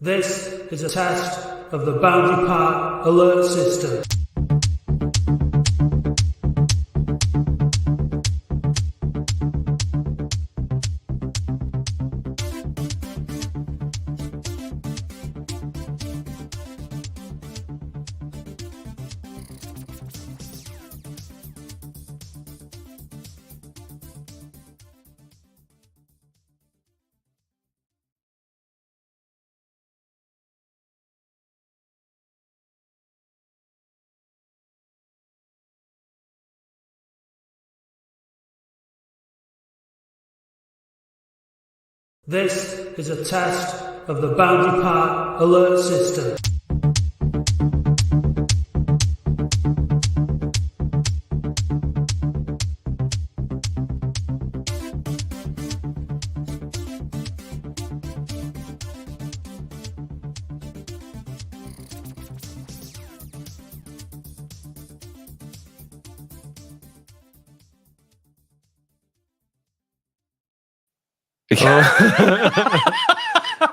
This is a test of the boundary part alert system. This is a test of the boundary part alert system.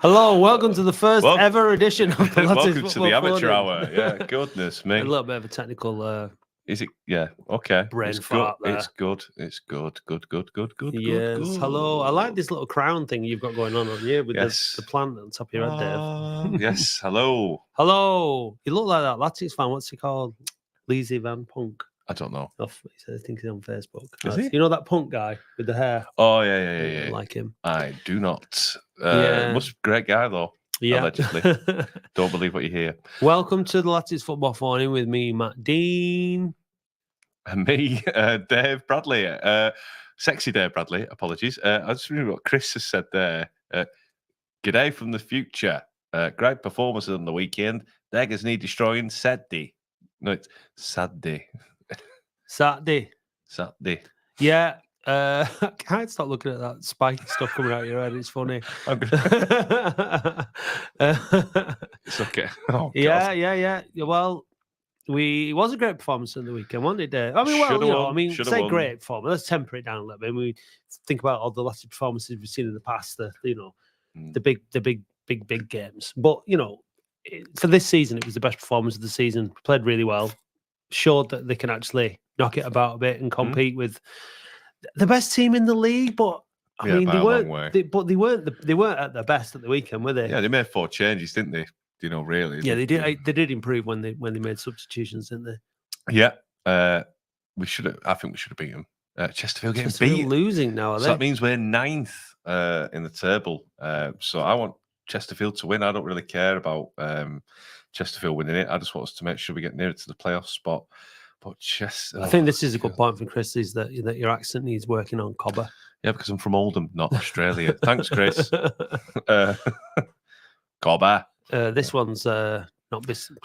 Hello, welcome to the first ever edition of the Welcome to the amateur hour. Yeah, goodness me. A little bit of a technical Is it? Yeah, okay. brain It's fart good. there. It's good. It's good. Good. Yes, good. hello. I like this little crown thing you've got going on here with the plant on top of your head, Dave. Yes, hello. Hello. You look like that Lattice fan. What's he called? Leezy Van Punk. I don't know. I think he's on Facebook. Is he? You know that punk guy with the hair? Oh, yeah. I like him. I do not. Yeah. Must be a great guy, though. Yeah. Allegedly. Don't believe what you hear. Welcome to the Lattice Football Phone with me, Matt Dean. And me, Dave Bradley. Sexy Dave Bradley, apologies. I just remember what Chris has said there. G'day from the future. Great performance on the weekend. Daggers need destroying Saturday. No, it's Saturday. Saturday. Yeah. I can't stop looking at that spiky stuff coming out of your head. It's funny. It's okay. Oh, yeah. Well, it was a great performance on the weekend, wasn't it, Dave? I mean, say won. Great performance. Let's temper it down a little bit. We think about all the last performances we've seen in the past. The big games. But for this season, it was the best performance of the season. Played really well. Showed that they can actually knock it about a bit and compete with the best team in the league. But I mean, they weren't. They weren't at their best at the weekend, were they? Yeah, they made 4 changes, didn't they? Really? Yeah, they did. They did improve when they made substitutions, didn't they? Yeah. I think we should have beat them. Chesterfield getting beat. Losing now, are they? So that means we're 9th in the table. So I want Chesterfield to win. I don't really care about Chesterfield winning it. I just want us to make sure we get nearer to the playoff spot. But I think this is a good point for Chris, is that your accent needs working on, Cobber. Yeah, because I'm from Oldham, not Australia. Thanks, Chris. Cobber. This one's not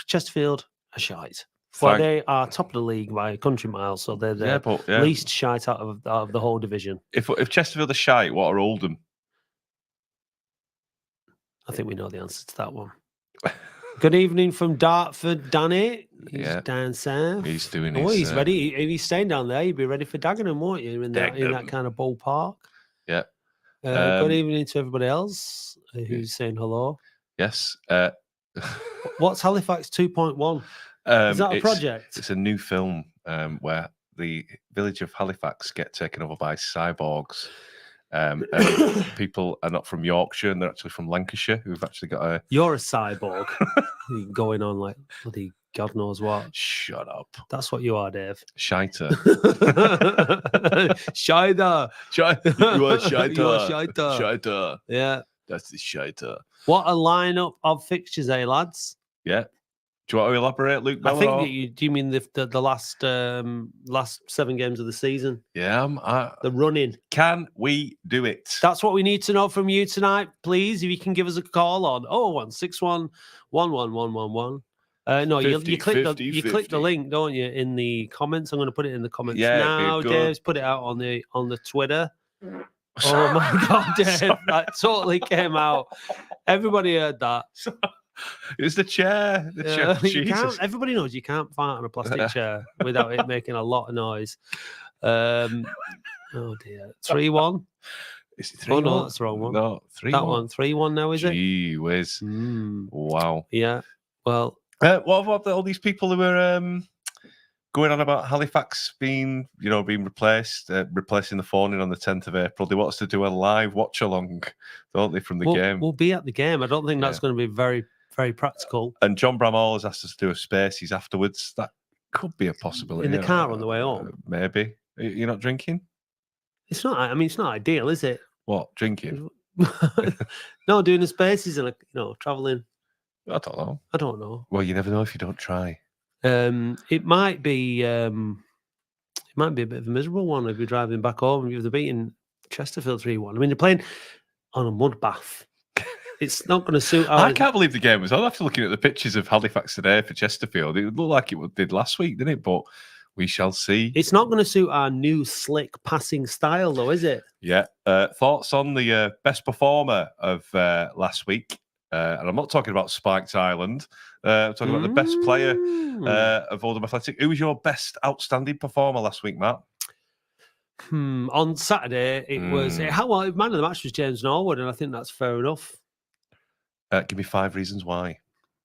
Chesterfield, a shite. Well, they are top of the league by a country mile, so they're the least shite out of the whole division. If Chesterfield are shite, what are Oldham? I think we know the answer to that one. Good evening from Dartford, Danny. He's down south. He's doing his... he's ready. If he's staying down there, you'd be ready for Dagenham, won't you, in that kind of ballpark? Yeah. Good evening to everybody else who's saying hello. Yes. What's Halifax 2.1? Is that a project? It's a new film where the village of Halifax get taken over by cyborgs. And people are not from Yorkshire, and they're actually from Lancashire, who've actually got a... You're a cyborg. You're going on like bloody God knows what. Shut up. That's what you are, Dave. Shiter. Shiter. You are shiter. You are shiter. Shiter. Yeah. That's the shiter. What a lineup of fixtures, lads? Yeah. Do you want to elaborate, Luke Mellor? I think do you mean the last 7 games of the season? Yeah. The running. Can we do it? That's what we need to know from you tonight, please. If you can give us a call on 0161 11111. No, 50, you click the link, don't you, in the comments? I'm going to put it in the comments now. Dave's put it out on the Twitter. Oh my God, Dave! That totally came out. Everybody heard that. It's the chair. Jesus. Everybody knows you can't fart on a plastic chair without it making a lot of noise. Oh dear. 3-1. Is it 3-1? Oh, no, that's the wrong one. No, 3-1. That one, 3-1 now, is it? Gee whiz. Wow. Yeah. Well, what about all these people who were going on about Halifax being replaced, replacing the phone in on the 10th of April? They want us to do a live watch along, don't they, from the game? We'll be at the game. I don't think that's going to be very, very practical. And John Bramall has asked us to do a Spaces afterwards. That could be a possibility. In the car on the way home? Maybe. You're not drinking? It's not. I mean, it's not ideal, is it? What, drinking? No, doing the Spaces and traveling. I don't know. I don't know. Well, you never know if you don't try. It might be a bit of a miserable one if you're driving back home. If they're beating Chesterfield 3-1. I mean, they're playing on a mud bath. It's not going to suit. I can't believe the game was on. After looking at the pictures of Halifax today for Chesterfield, it looked like it did last week, didn't it? But we shall see. It's not going to suit our new slick passing style, though, is it? Yeah. Thoughts on the best performer of last week? And I'm not talking about Spikes Island. I'm talking about the best player of Oldham Athletic. Who was your best outstanding performer last week, Matt? On Saturday, it was... man of the match was James Norwood, and I think that's fair enough. Give me 5 reasons why.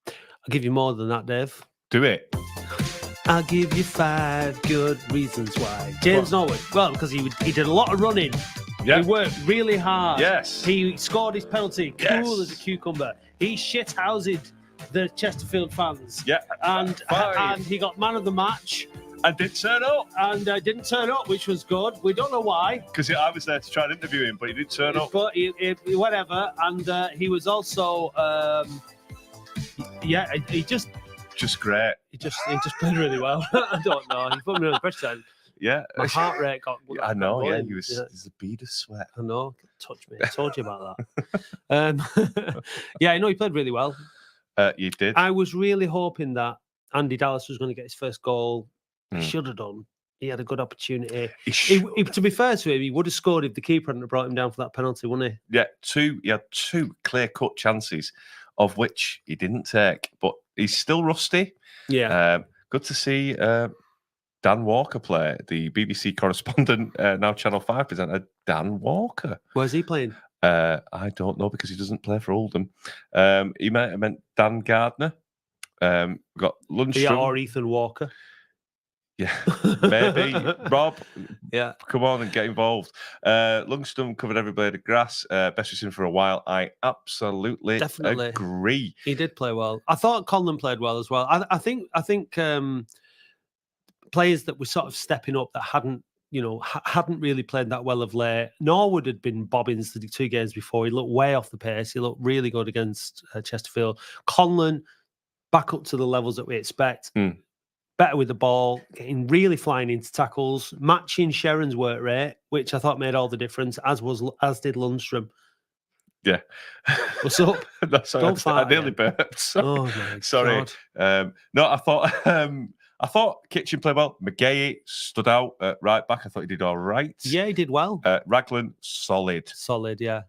I'll give you more than that, Dave. Do it. I'll give you 5 good reasons why. James Norwood. Well, because he did a lot of running. Yeah. He worked really hard. Yes. He scored his penalty. Cool as a cucumber. He shithoused the Chesterfield fans. Yeah. And he got man of the match. And did turn up. And didn't turn up, which was good. We don't know why. Because I was there to try and interview him, but he did turn up. But whatever. And he was also, he just great. He just played really well. I don't know. He put me on the pressure. Yeah. My heart rate got... I know, yeah. He was there's a bead of sweat. I know. Touch me. I told you about that. Yeah, I know he played really well. You did. I was really hoping that Andy Dallas was going to get his first goal. He should have done. He had a good opportunity. To be fair to him, he would have scored if the keeper hadn't brought him down for that penalty, wouldn't he? Yeah, he had 2 clear-cut chances, of which he didn't take. But he's still rusty. Yeah. Good to see Dan Walker play, the BBC correspondent, now Channel 5 presenter, Dan Walker. Where's he playing? I don't know because he doesn't play for Oldham. He might have meant Dan Gardner. We've got Lundstrom. Yeah, or Ethan Walker. Yeah, maybe. Rob, yeah, come on and get involved. Lundstrom covered every blade of grass. Best we've seen for a while. I absolutely agree. He did play well. I thought Conlon played well as well. I think players that were sort of stepping up that hadn't really played that well of late. Norwood had been bobbins the 2 games before. He looked way off the pace. He looked really good against Chesterfield. Conlon back up to the levels that we expect. Better with the ball, really flying into tackles, matching Sharon's work rate, which I thought made all the difference, as did Lundstrom. Yeah. What's up? No, sorry, Don't fight. I nearly burped. Oh my sorry. God. No, I thought Kitchen played well. McGahey stood out at right back. I thought he did all right. Yeah, he did well. Raglan, solid. Solid, yeah.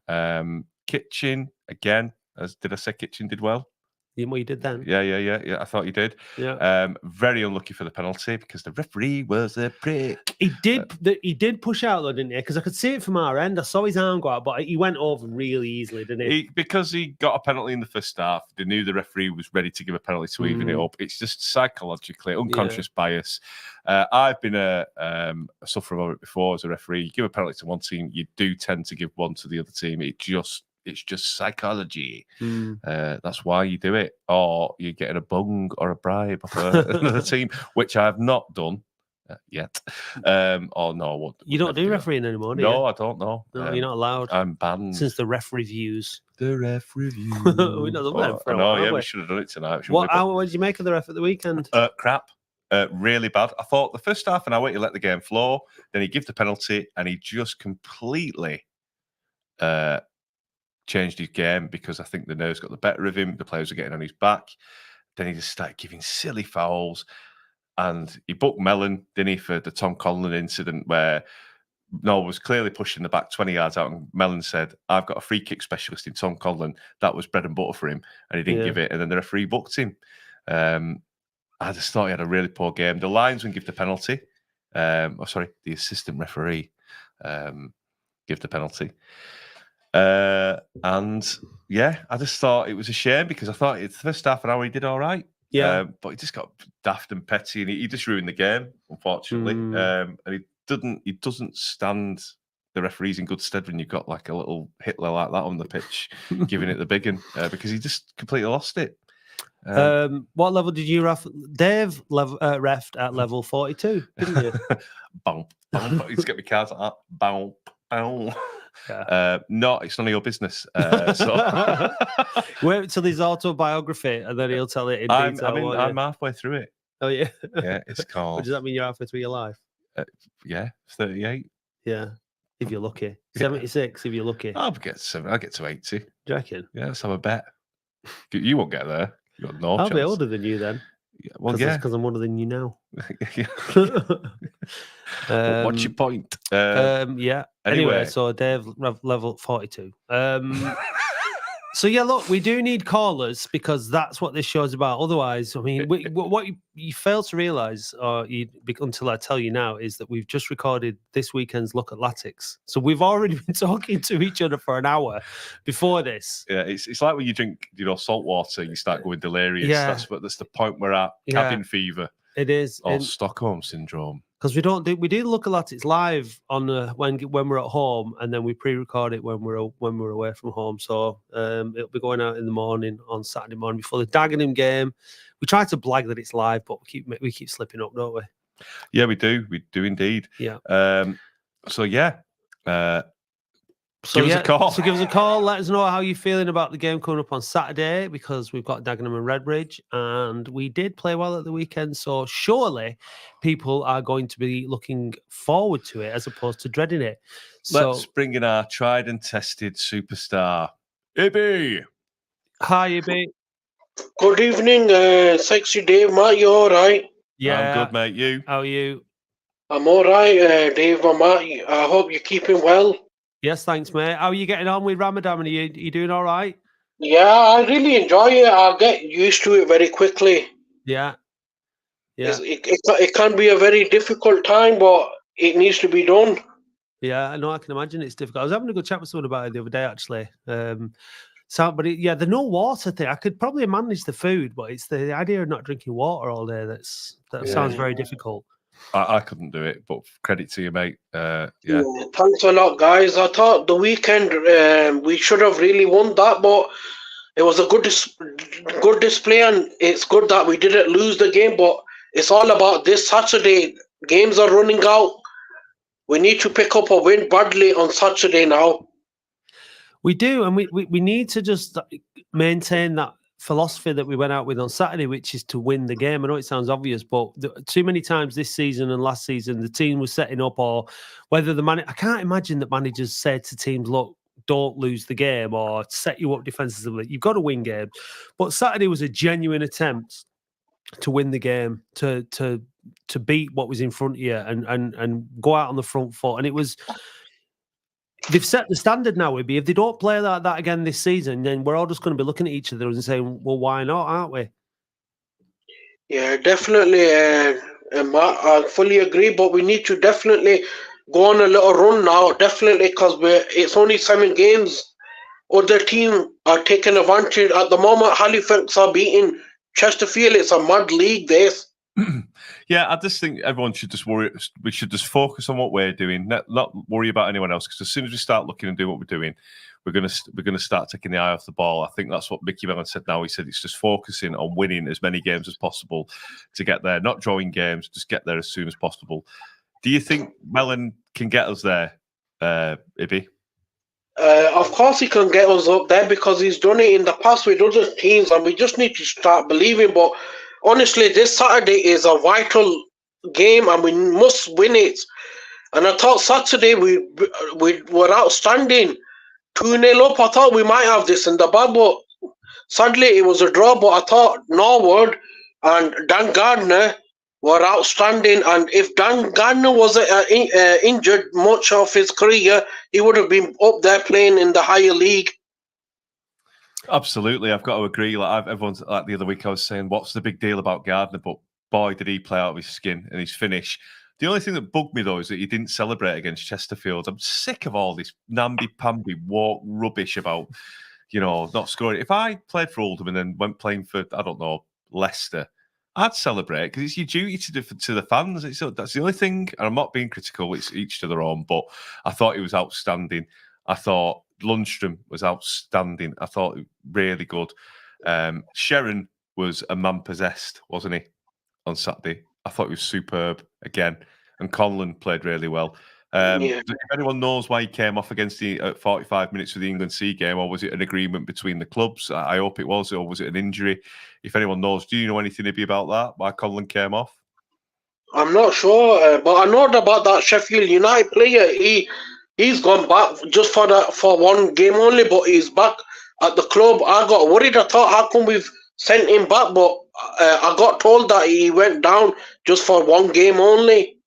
Kitchen, again, did I say Kitchen did well? What you did then? Yeah. I thought you did. Yeah. Very unlucky for the penalty because the referee was a prick. He did push out though, didn't he? Because I could see it from our end. I saw his arm go out, but he went over really easily, didn't he? Because he got a penalty in the first half. They knew the referee was ready to give a penalty to even it up. It's just psychologically unconscious bias. I've been a sufferer of it before as a referee. You give a penalty to one team, you do tend to give one to the other team. It's just psychology. That's why you do it. Or you're getting a bung or a bribe off another team, which I have not done yet. Or no, you don't do refereeing anymore, do you? No, I don't know. No, you're not allowed. I'm banned. Since the ref reviews. The ref review. We've not done that for a while, we should have done it tonight. What did you make of the ref at the weekend? Crap. Really bad. I thought the first half an hour he let the game flow, then he gave the penalty, and he just completely changed his game because I think the nerves got the better of him. The players were getting on his back. Then he just started giving silly fouls. And he booked Mellon, didn't he, for the Tom Conlon incident where Noel was clearly pushing the back 20 yards out. And Mellon said, I've got a free kick specialist in Tom Conlon. That was bread and butter for him. And he didn't give it. And then the referee booked him. I just thought he had a really poor game. The linesman gave the penalty. The assistant referee. give the penalty. And yeah, I just thought it was a shame because I thought the first half an hour he did all right. Yeah. But he just got daft and petty, and he just ruined the game, unfortunately. And he doesn't stand the referees in good stead when you've got like a little Hitler like that on the pitch, giving it the big one, because he just completely lost it. What level did you ref? Dave refed at level 42, didn't you? Bow, bow. He's got me cards like that. Bow, bow. Yeah. No, it's none of your business. Wait till his autobiography, and then he'll tell it in detail. I'm halfway through it. Oh yeah, yeah. It's called. What does that mean? You're halfway through your life? Yeah, 38. Yeah, if you're lucky. 76, if you're lucky. I'll get to 80. Do you reckon? Yeah, let's have a bet. You won't get there. You got no I'll chance. be older than you then. Yeah, well, yeah, because I'm older than you now. What's your point? Yeah. Anyway, so Dave level 42. So yeah, look, we do need callers because that's what this show's about. Otherwise, I mean, what you fail to realise, until I tell you now, is that we've just recorded this weekend's Look at Latics. So we've already been talking to each other for an hour before this. Yeah, it's like when you drink, salt water, you start going delirious. Yeah. That's the point we're at. Cabin fever. It is. Or Stockholm syndrome. Because we do Look at Latics live on when we're at home, and then we pre-record it when we're away from home. So it'll be going out in the morning on Saturday morning before the Dagenham game. We try to blag that it's live, but we keep slipping up, don't we? Yeah, we do. We do indeed. Yeah. So yeah. Give us a call. So give us a call. Let us know how you're feeling about the game coming up on Saturday, because we've got Dagenham and Redbridge, and we did play well at the weekend. So surely people are going to be looking forward to it as opposed to dreading it. So let's bring in our tried and tested superstar, Ibby. Hi, Ibby. Good evening, sexy Dave. Matt, you all right? Yeah, I'm good, mate. You? How are you? I'm all right, Dave and Matt. I hope you're keeping well. Yes, thanks, mate. How are you getting on with Ramadan? Are you doing all right? Yeah, I really enjoy it. I'll get used to it very quickly. Yeah. It can be a very difficult time, but it needs to be done. Yeah, I know. I can imagine it's difficult. I was having a good chat with someone about it the other day, actually. The no water thing. I could probably manage the food, but it's the idea of not drinking water all day that sounds very difficult. I couldn't do it, but credit to you, mate. Yeah. Thanks a lot, guys. I thought the weekend we should have really won that, but it was a good display, and it's good that we didn't lose the game. But it's all about this Saturday. Games are running out. We need to pick up a win badly on Saturday now. We do, and we need to just maintain that philosophy that we went out with on Saturday, which is to win the game. I know it sounds obvious, but too many times this season and last season, the team was setting up, or whether I can't imagine that managers said to teams, look, don't lose the game or set you up defensively. You've got to win games. But Saturday was a genuine attempt to win the game, to beat what was in front of you and go out on the front foot. And it was... They've set the standard now, Ibby. If they don't play like that again this season, then we're all just going to be looking at each other and saying, well, why not, aren't we? Yeah, definitely. Matt, I fully agree, but we need to definitely go on a little run now, definitely, because it's only 7 games. Other teams are taking advantage. At the moment, Halifax are beating Chesterfield. It's a mad league, this. Yeah, I just think everyone should just worry. We should just focus on what we're doing, not worry about anyone else. Because as soon as we start looking and doing what we're doing, we're gonna start taking the eye off the ball. I think that's what Mickey Mellon said. Now he said it's just focusing on winning as many games as possible to get there, not drawing games, just get there as soon as possible. Do you think Mellon can get us there, Ibby? Of course he can get us up there because he's done it in the past with other teams, and we just need to start believing. But honestly, this Saturday is a vital game and we must win it. And I thought Saturday we were outstanding. 2-0 up. I thought we might have this in the bag, but sadly it was a draw. But I thought Norwood and Dan Gardner were outstanding. And if Dan Gardner wasn't injured much of his career, he would have been up there playing in the higher league. Absolutely, I've got to agree. Everyone's like the other week, I was saying, what's the big deal about Gardner? But boy, did he play out of his skin and his finish. The only thing that bugged me, though, is that he didn't celebrate against Chesterfield. I'm sick of all this namby-pamby walk rubbish about, not scoring. If I played for Oldham and then went playing for, I don't know, Leicester, I'd celebrate because it's your duty to the fans. That's the only thing, and I'm not being critical, it's each to their own, but I thought he was outstanding. I thought Lundstrom was outstanding. I thought really good. Sharon was a man possessed, wasn't he, on Saturday? I thought he was superb again. And Conlon played really well. If anyone knows why he came off against the 45 minutes of the England C game, or was it an agreement between the clubs? I hope it was, or was it an injury? If anyone knows, do you know anything about that? Why Conlon came off? I'm not sure, but I know about that Sheffield United player. He's gone back just for one game only, but he's back at the club. I got worried. I thought, how come we've sent him back? But I got told that he went down just for one game only.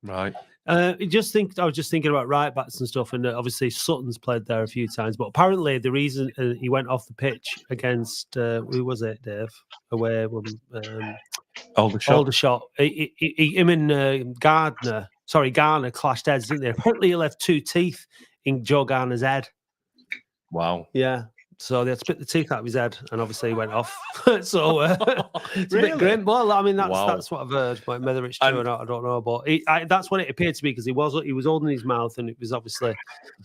Right. I was just thinking about right backs and stuff, and obviously Sutton's played there a few times. But apparently, the reason he went off the pitch against who was it, Dave? Away from Aldershot. Him and Garner clashed heads, didn't they? Apparently, he left 2 teeth in Joe Garner's head. Wow. Yeah. So they had to spit the teeth out of his head, and obviously he went off. So it's a bit grim. Well, I mean, that's what I've heard. But whether it's true or not, I don't know. But that's what it appeared to me, because he was holding his mouth, and it was obviously.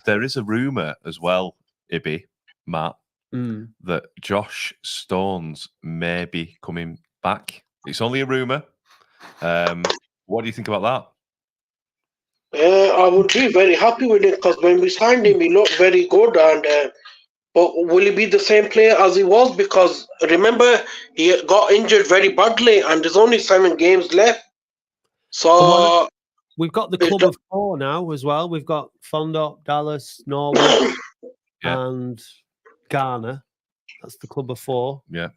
There is a rumor as well, Matt, that Josh Stones may be coming back. It's only a rumor. What do you think about that? I would be very happy with it, because when we signed him, he looked very good. And but will he be the same player as he was? Because remember, he got injured very badly, and there's only 7 games left. So we've got the club of 4 now as well. We've got Fondop, Dallas, Norwood, and Garner. That's the club of 4. Yeah.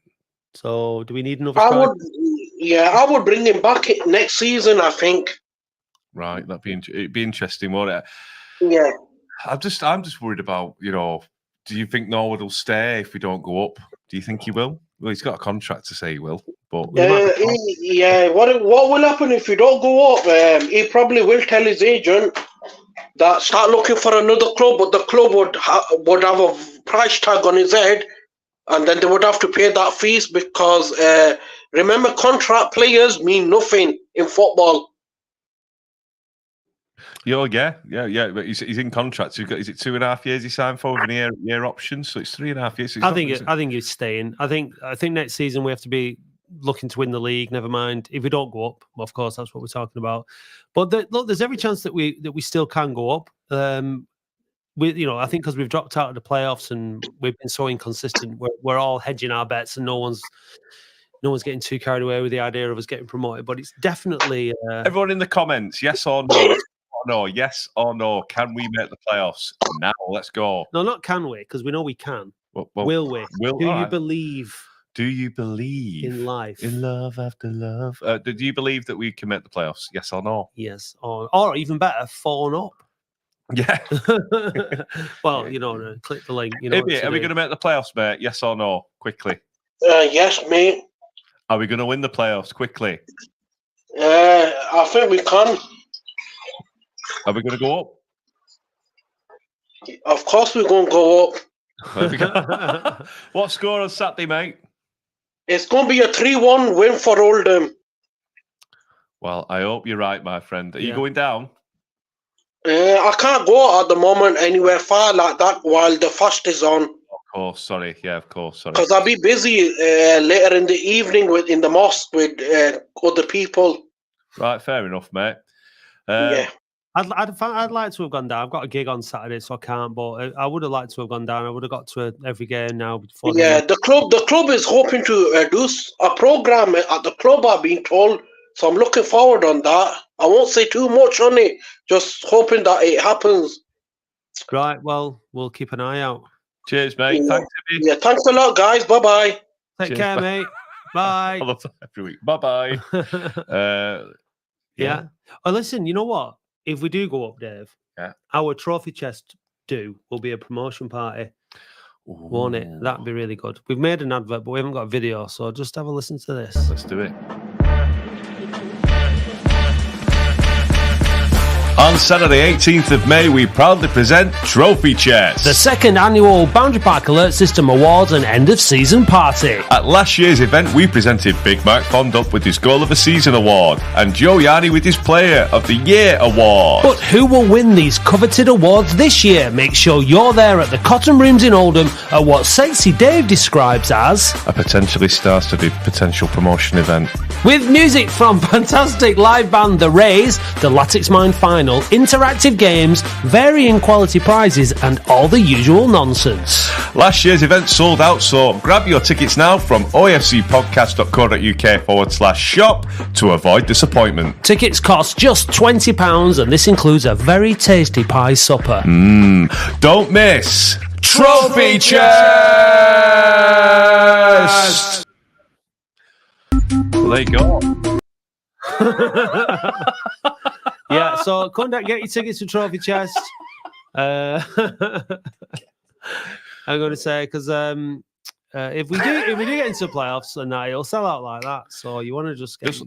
So do we need another striker? I would bring him back next season, I think. Right, it'd be interesting, won't it? Yeah. I'm just worried about, do you think Norwood will stay if we don't go up? Do you think he will? Well, he's got a contract to say he will, but what will happen if we don't go up? He probably will tell his agent that start looking for another club, but the club would have a price tag on his head, and then they would have to pay that fees, because remember, contract players mean nothing in football. Yeah. But he's in contract. So is it 2.5 years he signed for with an year option? So it's 3.5 years. I think he's staying. I think next season we have to be looking to win the league. Never mind if we don't go up. Well, of course, that's what we're talking about. But look, there's every chance that we still can go up. I think because we've dropped out of the playoffs and we've been so inconsistent, we're all hedging our bets, and no one's getting too carried away with the idea of us getting promoted. But it's definitely everyone in the comments, yes or no. No, yes or no? Can we make the playoffs now? Let's go. No, not can we, because we know we can. Will we? Do you believe? Do you believe in life, in love after love? Do you believe that we can make the playoffs? Yes or no? Yes, or even better, 4 up. Yeah. Well, click the link. Are we going to make the playoffs, mate? Yes or no? Quickly. Yes, mate. Are we going to win the playoffs? Quickly. I think we can. Are we going to go up? Of course we're going to go up. What score on Saturday, mate? It's going to be a 3-1 win for Oldham. Well, I hope you're right, my friend. Are you going down? I can't go at the moment anywhere far like that while the fast is on. Of course, sorry. Yeah, of course, sorry. Because I'll be busy later in the evening in the mosque with other people. Right, fair enough, mate. Yeah. I'd like to have gone down. I've got a gig on Saturday, so I can't. But I would have liked to have gone down. I would have got to every game now. Before the club is hoping to do a program at the club, I've been told. So I'm looking forward on that. I won't say too much on it. Just hoping that it happens. Right. Well, we'll keep an eye out. Cheers, mate. Thanks, Timmy. Yeah. Thanks a lot, guys. Bye bye. Take care, mate. Bye. I love that every week. Bye bye. Yeah. Oh, listen. You know what? If we do go up, Dave, our trophy chest will be a promotion party. Ooh. Won't it? That'd be really good. We've made an advert, but we haven't got a video, so just have a listen to this. Let's do it. On Saturday 18th of May, we proudly present Trophy Chest, The second annual Boundary Park Alert System Awards and end of season party. At last year's event, we presented Big Mark Fondup with his Goal of the Season award and Joe Yarney with his Player of the Year award. But who will win these coveted awards this year? Make sure you're there at the Cotton Rooms in Oldham at what Sexy Dave describes as a potentially star-studded potential promotion event. with music from fantastic live band The Rays, the Latics Mine Final, interactive games, varying quality prizes and all the usual nonsense. Last year's event sold out, so grab your tickets now from ofcpodcast.co.uk/shop to avoid disappointment. Tickets cost just £20 and this includes a very tasty pie supper. Don't miss Trophy Chest! There you go. Yeah, so come down, get your tickets to Trophy Chest. I'm going to say because if we do get into the playoffs, and it'll sell out like that. So you want to just hedge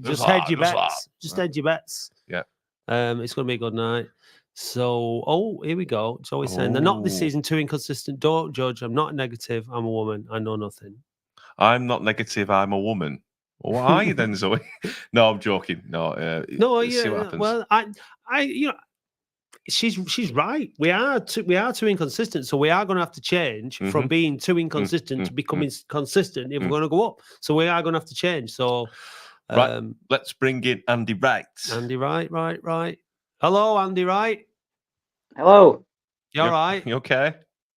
your bets. Just hedge your bets. Yeah. It's going to be a good night. So, here we go. It's always saying they're not this season too inconsistent. Don't judge. I'm not negative. I'm a woman. I know nothing. I'm not negative. I'm a woman. Well, what are you then, Zoe? No, I'm joking. No, let's see what happens. Well, she's right. We are too inconsistent, so we are going to have to change from being too inconsistent to becoming consistent if we're going to go up. So we are going to have to change. So, right, let's bring in Andy Wright. Andy Wright, right. Hello, Andy Wright. Hello. You all right? You okay?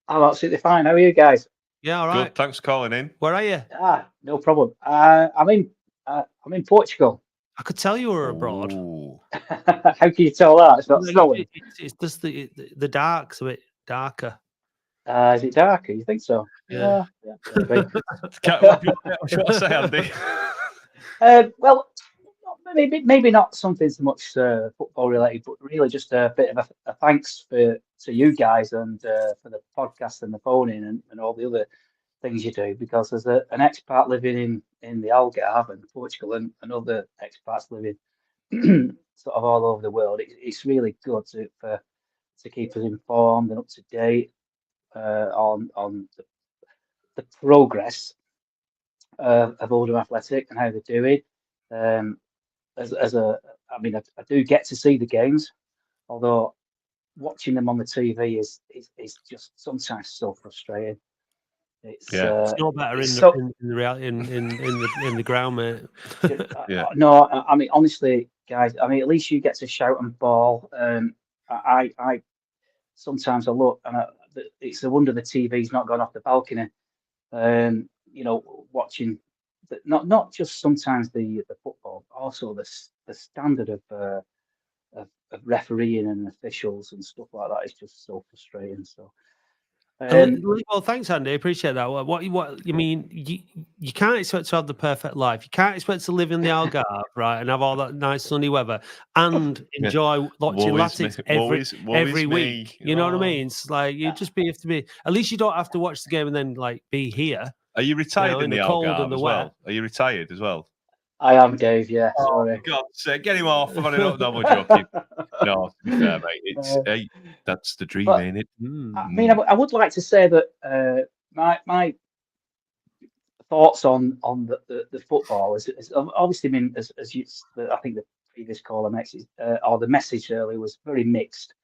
I'm absolutely fine. How are you guys? Yeah, all right. Good. Thanks for calling in. Where are you? No problem. I'm in Portugal. I could tell you were abroad. How can you tell that? It's not snowing. It's just the dark's a bit darker. Is it darker? You think so? Yeah. Maybe. What should I say, Andy? Well, maybe not something so much football related, but really just a bit of a thanks to you guys and for the podcast and the phone in and all the other things you do, because as an expat living in the Algarve and Portugal and other expats living sort of all over the world, it's really good to keep us informed and up to date on the progress of Oldham Athletic and how they're doing. I do get to see the games, although watching them on the TV is just sometimes so frustrating. It's no better in the ground, mate. No, I mean honestly, guys. I mean, at least you get to shout and bawl. I sometimes I look and it's a wonder the TV's not gone off the balcony. Watching not just sometimes the football, also the standard of refereeing and officials and stuff like that is just so frustrating. So. Well, thanks, Andy. I appreciate that. What you mean? You can't expect to have the perfect life. You can't expect to live in the Algarve, right, and have all that nice sunny weather and enjoy watching Latics every week. You know what I mean? It's like you have to be. At least you don't have to watch the game and then like be here. Are you retired in the cold Algarve and the as wet? well? Are you retired as well? I am, Dave. Yeah. Sorry. God, get him off. I'm no, we're joking. No, to be fair, mate. It's that's the dream, ain't it? I mean, I would like to say that my thoughts on the football is obviously been as you. I think the previous caller or the message earlier was very mixed.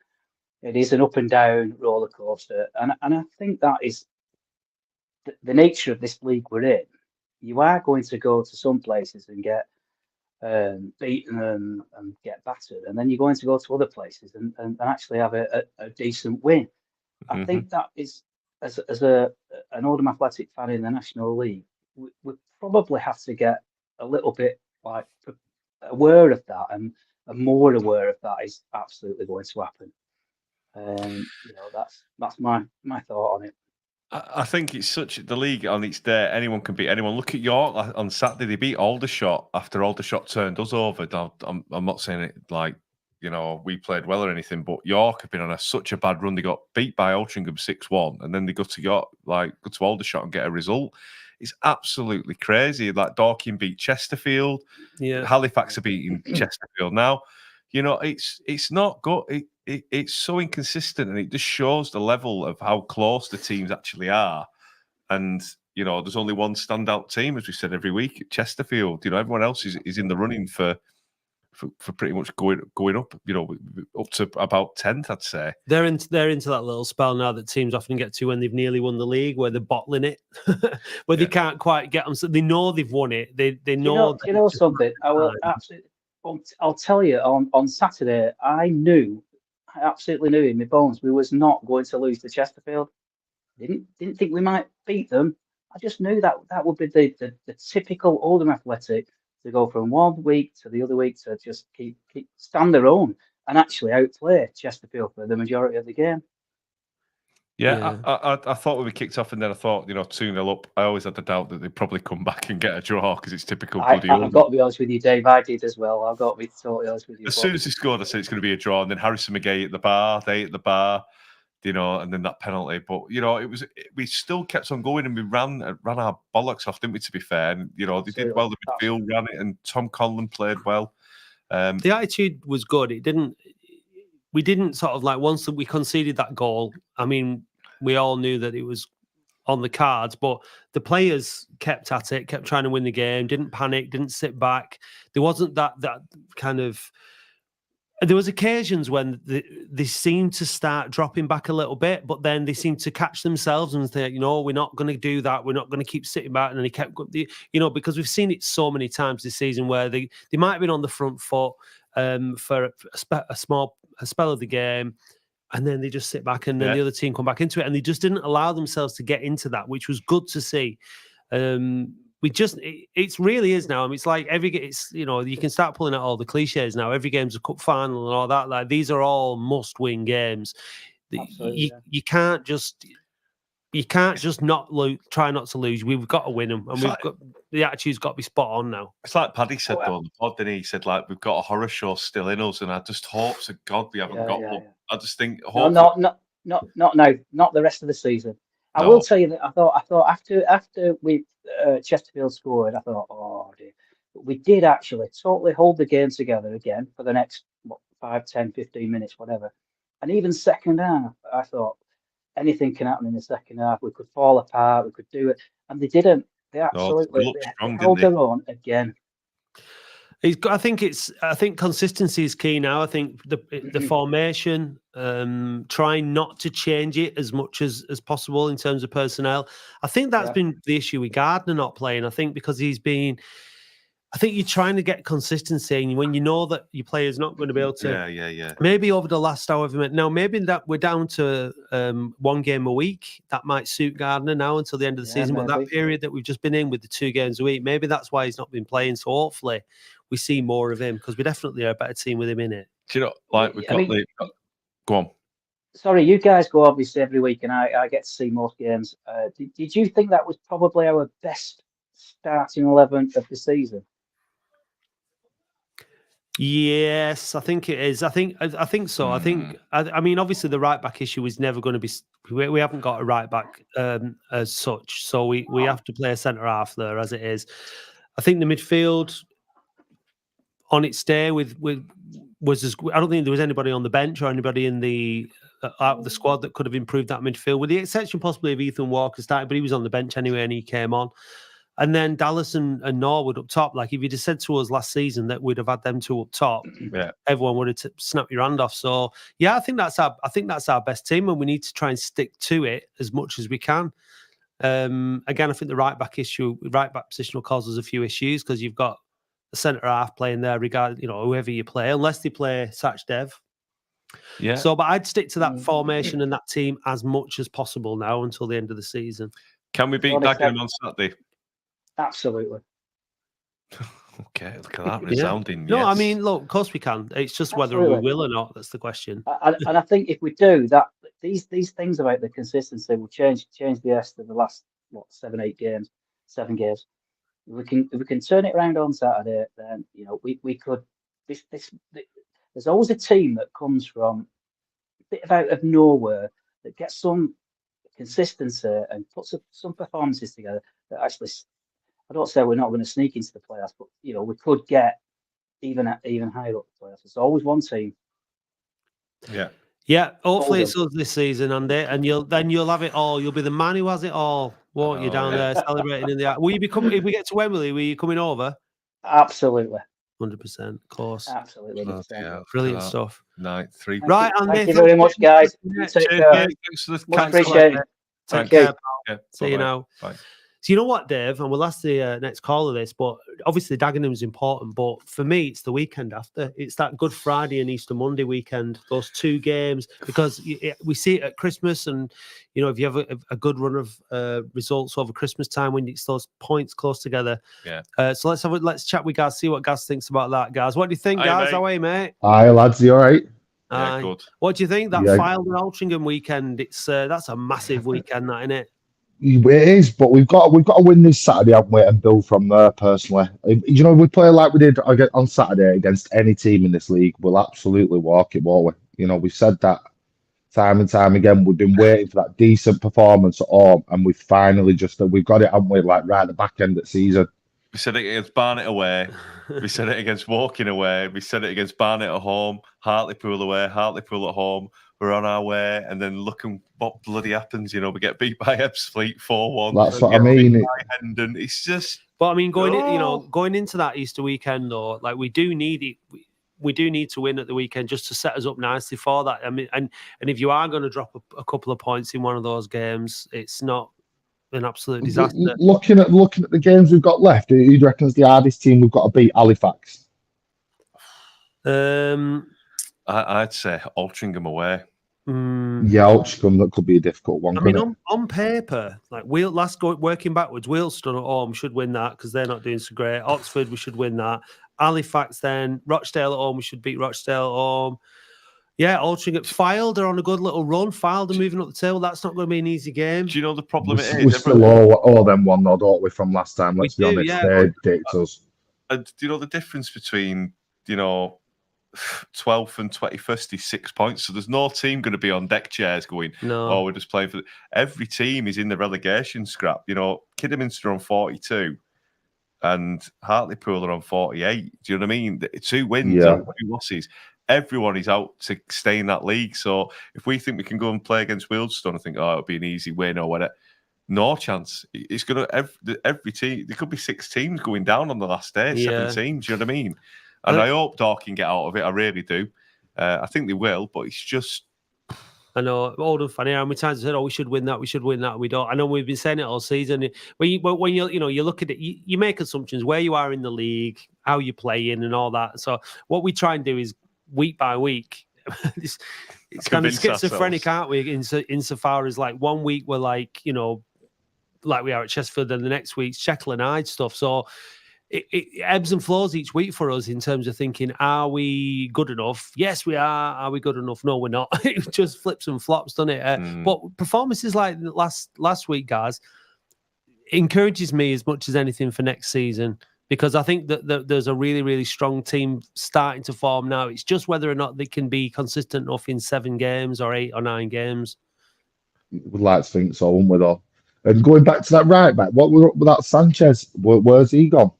It is an up and down roller coaster, and I think that is the nature of this league we're in. You are going to go to some places and get beaten and get battered, and then you're going to go to other places and actually have a decent win. I think that is, as an Oldham Athletic fan in the National League, we probably have to get a little bit like aware of that and more aware of that is absolutely going to happen. That's my thought on it. I think it's such the league on its day. Anyone can beat anyone. Look at York on Saturday. They beat Aldershot after Aldershot turned us over. I'm not saying it like we played well or anything, but York have been on such a bad run. They got beat by Altrincham 6-1, and then they go to York, go to Aldershot and get a result. It's absolutely crazy. Like Dorking beat Chesterfield. Yeah, Halifax are beating Chesterfield now. You know, it's not good. It's so inconsistent, and it just shows the level of how close the teams actually are. And you know, there's only one standout team, as we said every week, Chesterfield. You know, everyone else is in the running for pretty much going up. You know, up to about 10th, I'd say. They're into that little spell now that teams often get to when they've nearly won the league, where they're bottling it, where they can't quite get them. So they know they've won it. They know. You know something? I will absolutely. I'll tell you. On Saturday, I absolutely knew in my bones we was not going to lose to Chesterfield. Didn't think we might beat them. I just knew that would be the typical Oldham Athletic to go from one week to the other week to just keep stand their own and actually outplay Chesterfield for the majority of the game. Yeah. I thought when we kicked off, and then I thought, 2-0 up, I always had the doubt that they'd probably come back and get a draw because it's typical bloody Oldham. I've got to be honest with you, Dave. I did as well. I've got to be totally honest with you. As soon as they scored, I said it's going to be a draw, and then Harrison McGay at the bar, they at the bar, and then that penalty. But we still kept on going, and we ran our bollocks off, didn't we? To be fair, and they did well. The midfield ran it, and Tom Conlon played well. The attitude was good. We didn't sort of like, once we conceded that goal, I mean, we all knew that it was on the cards, but the players kept at it, kept trying to win the game, didn't panic, didn't sit back. There wasn't that kind of. There was occasions when they seemed to start dropping back a little bit, but then they seemed to catch themselves and think, we're not going to do that. We're not going to keep sitting back. And they kept, because we've seen it so many times this season where they might have been on the front foot for a spell of the game, and then they just sit back, and then the other team come back into it, and they just didn't allow themselves to get into that, which was good to see. It really is now. I mean, it's like you can start pulling out all the cliches now. Every game's a cup final and all that. Like, these are all must-win games. You can't just not try not to lose. We've got to win them, and the attitude's got to be spot on now. It's like Paddy said though on the pod, didn't he? He said, like, we've got a horror show still in us, and I just hope to God we haven't got one. I just think not now, not the rest of the season. I will tell you that I thought after we Chesterfield scored, I thought, oh dear. But we did actually totally hold the game together again for the next 5, 10, 15 minutes, whatever. And even second half, I thought anything can happen in the second half. We could fall apart, we could do it, and they didn't. They absolutely held their own again. I think consistency is key now. I think the formation, trying not to change it as much as possible in terms of personnel. I think that's been the issue with Gardner not playing. I think because I think you're trying to get consistency, and when you know that your player's not going to be able to. Maybe over the last however minute. Now, maybe that we're down to one game a week. That might suit Gardner now until the end of the season. Maybe. But that period that we've just been in with the 2 games a week, maybe that's why he's not been playing. So hopefully we see more of him, because we definitely are a better team with him in it. Do you know, like we've got go on. Sorry, you guys go obviously every week, and I get to see most games. Did you think that was probably our best starting 11 of the season? Yes, I think it is. I think so. I mean, obviously the right back issue is never going to be. We haven't got a right back as such, so we have to play a centre half there as it is. I think the midfield on its day was as. I don't think there was anybody on the bench or anybody in the out of the squad that could have improved that midfield, with the exception possibly of Ethan Walker starting, but he was on the bench anyway and he came on. And then Dallas and Norwood up top. Like, if you'd have said to us last season that we'd have had them 2 up top, everyone would have snapped your hand off. So yeah, I think that's our best team, and we need to try and stick to it as much as we can. Again, I think the right back position will cause us a few issues, because you've got a centre half playing there, whoever you play, unless they play Sachdev. Yeah. So, but I'd stick to that formation and that team as much as possible now until the end of the season. Can we beat Dagenham on Saturday? Absolutely. Okay, look at that resounding. No, yes. I mean, look, of course we can. It's just whether we will or not. That's the question. And I think if we do that, these things about the consistency will change the rest of the last 7 games. If we can turn it around on Saturday, then we could. There's always a team that comes from a bit out of nowhere that gets some consistency and puts some performances together that actually. I don't say we're not going to sneak into the playoffs, but we could get even higher up the playoffs. There's always one team. Yeah. Yeah, hopefully Oldham. it's us this season, Andy, and you'll have it all. You'll be the man who has it all, won't you? Down there celebrating in the. Will you be coming if we get to Wembley? Will you coming over? Absolutely. 100%, of course. Absolutely. 100%. Brilliant stuff. Night 3. Right, Andy. Thank you very much, guys. You take care. Thanks for the Much appreciated. Take Thank you. care, pal. Yeah, See you now. Bye. So you know what, Dave, and we'll ask the next call of this, but obviously Dagenham's important, but for me, it's the weekend after. It's that Good Friday and Easter Monday weekend, those 2 games, because we see it at Christmas, and, you know, if you have a good run of results over Christmas time, when it's those points close together. Yeah. So let's chat with Gaz, see what Gaz thinks about that, Gaz. What do you think, Gaz? How are you, mate? Hi, lads. You all right? Yeah, good. What do you think? That Yeah. Fylde and Altrincham weekend, that's a massive weekend, that, isn't it? It is, but we've got to win this Saturday, haven't we, and build from there. Personally, you know, if we play like we did on Saturday against any team in this league, we'll absolutely walk it, won't we? You know, we've said that time and time again. We've been waiting for that decent performance at home, and we've finally we've got it, haven't we? Like right at the back end of the season. We said it against Barnet away. We said it against Woking away. We said it against Barnet at home. Hartlepool away. Hartlepool at home. We're on our way, and then looking what bloody happens. You know, we get beat by Ebbsfleet 4-1. That's what I mean. Hendon. It's just. But I mean, going into that Easter weekend, though, like we do need it. We do need to win at the weekend just to set us up nicely for that. I mean, and if you are going to drop a couple of points in one of those games, it's not an absolute disaster. Looking at the games we've got left, who do you reckon's the hardest team we've got to beat? Halifax. I'd say Altrincham away. Yeah, Altrincham, that could be a difficult one. I mean, on paper, like working backwards, Wealdstone at home should win that because they're not doing so great. Oxford, we should win that. Halifax, then Rochdale at home, we should beat Rochdale at home. Yeah, Altrincham. Fylde are on a good little run. Fylde are moving up the table. That's not going to be an easy game. Do you know the problem it is? We still owe them 1-0, don't we, from last time? Let's be honest. They dicked us. And do you know the difference between, 12th and 21st is 6 points. So there's no team going to be on deck chairs going, oh, we're just playing for... Every team is in the relegation scrap. You know, Kidderminster on 42 and Hartlepool are on 48. Do you know what I mean? 2 wins and 2 losses. Everyone is out to stay in that league. So if we think we can go and play against Wealdstone, I think, it'll be an easy win or whatever. No chance. It's going to... Every team... There could be 6 teams going down on the last day. 7 teams. Do you know what I mean? And I hope Dorking get out of it. I really do. I think they will, but it's just... I know, Oldham fan. How many times I said, we should win that, we should win that. We don't. I know we've been saying it all season. When you look at it, you make assumptions where you are in the league, how you're playing and all that. So what we try and do is week by week. it's kind of schizophrenic, aren't we? Insofar as like 1 week we're like, like we are at Chesterfield, and the next week's Jekyll and Hyde stuff. So it ebbs and flows each week for us in terms of thinking, are we good enough? Yes, we are. Are we good enough? No, we're not. It just flips and flops, doesn't it? But performances like last week, guys, encourages me as much as anything for next season, because I think that there's a really, really strong team starting to form now. It's just whether or not they can be consistent enough in 7 games or 8 or 9 games. Would like to think so, wouldn't we, though? And going back to that right back, what we're up with that Sanchez? Where's he gone?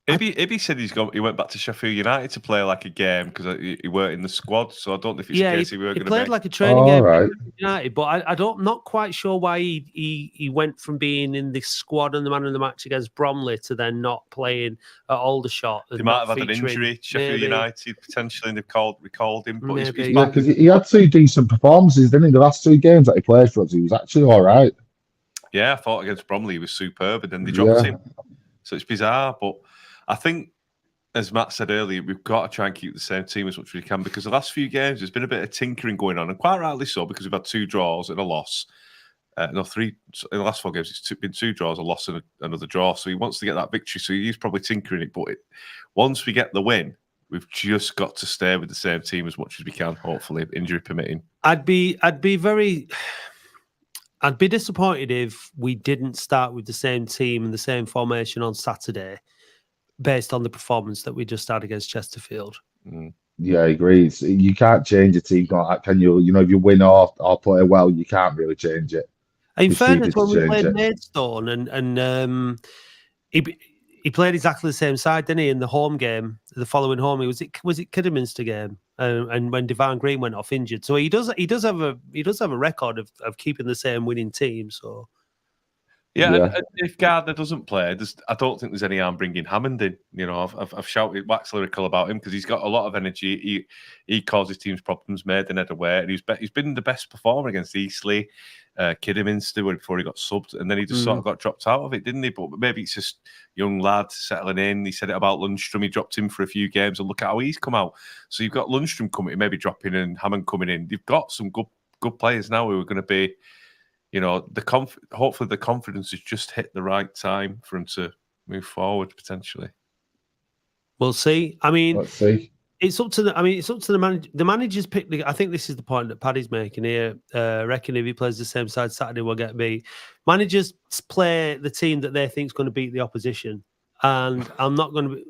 Ibby said he went back to Sheffield United to play like a game because he weren't in the squad. So I don't know if it's the case he weren't going to played like a training game at United, but I'm not quite sure why he went from being in the squad and the man of the match against Bromley to then not playing at Aldershot. They might have had an injury. Sheffield United potentially, and they've recalled him. But yeah, because he had 2 decent performances, didn't he? The last 2 games that he played for us, he was actually all right. Yeah, I thought against Bromley he was superb, and then they dropped him. So it's bizarre, but I think, as Matt said earlier, we've got to try and keep the same team as much as we can, because the last few games there's been a bit of tinkering going on, and quite rightly so, because we've had 2 draws and a loss. 3 in the last 4 games. It's been 2 draws, a loss, and another draw. So he wants to get that victory. So he's probably tinkering it. But once we get the win, we've just got to stay with the same team as much as we can. Hopefully, injury permitting. I'd be disappointed if we didn't start with the same team and the same formation on Saturday, based on the performance that we just had against Chesterfield. Yeah, I agree. You can't change a team like that, can you? If you win or play well, you can't really change it. In fairness, when we played Maidstone and he played exactly the same side, didn't he? In the home game, the following home, was it Kidderminster game, and when Devon Green went off injured, so he does have a record of keeping the same winning team. So. Yeah, and if Gardner doesn't play, I don't think there's any harm bringing Hammond in. You know, I've shouted wax lyrical about him because he's got a lot of energy. He causes teams problems, made the net away, and he's been the best performer against Eastleigh, Kidderminster before he got subbed, and then he just sort of got dropped out of it, didn't he? But maybe it's just young lad settling in. He said it about Lundstrom. He dropped him for a few games, and look at how he's come out. So you've got Lundstrom coming, maybe dropping, and Hammond coming in. You've got some good players now who are going to be. You know, hopefully the confidence has just hit the right time for him to move forward potentially. We'll see. I mean, let's see. It's up to the manager. The managers pick. I think this is the point that Paddy's making here. Reckon if he plays the same side Saturday, we'll get beat. Managers play the team that they think is going to beat the opposition, and I'm not going to be.